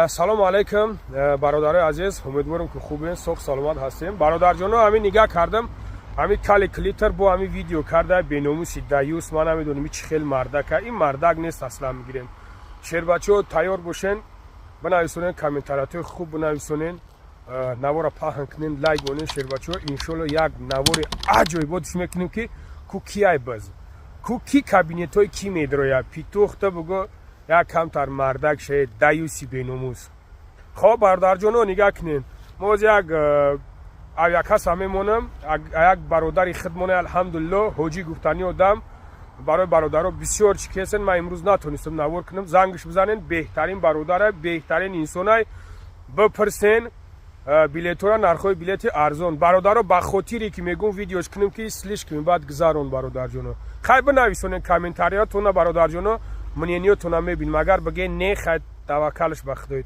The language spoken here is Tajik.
салому алайкум бародарои азиз, умедворам ки хубен, соҳ саломат ҳастем. Бародарҷоно, ҳамин нигаҳ кардам, ҳамин кали клитер бо ҳамин видео карда беномуси даюс, ман намедонам чӣ хел мардака. Ин мардак нест аслан мегирем. Шербачаҳо тайёр бошен, бинависонен комментариятҳои хуб бинависонен, навора паҳн кунен, лайк бонен шербачаҳо. Иншоалло як навори аҷоибот диш мекунем ки ку кияй баз, ку ки кабинетҳои ки медроя, питохта буго як камтар мардак шаед даюси беномус. Хоб бародарҷоно нигаҳ кунен, мо оз як ҳаса мемонам, як бародари хидмоне алҳамдулилло, ҳоҷӣ гуфтани одам барои бародаро бисёр чӣ кесен. Ман имрӯз натонистам навор кунам, зангиш бизанен, беҳтарин бародара, беҳтарин инсонай, бипирсен билетҳоро, нархҳои билети арзон. Бародаро ба хотире ки мегӯм видеош кунем ки слишким баъд гузарон бародарҷоно. Хай бинависонен комментариятона бародарҷоно, мнениётона мебинем. Агар бигӯед не, хай таваккалш ба худои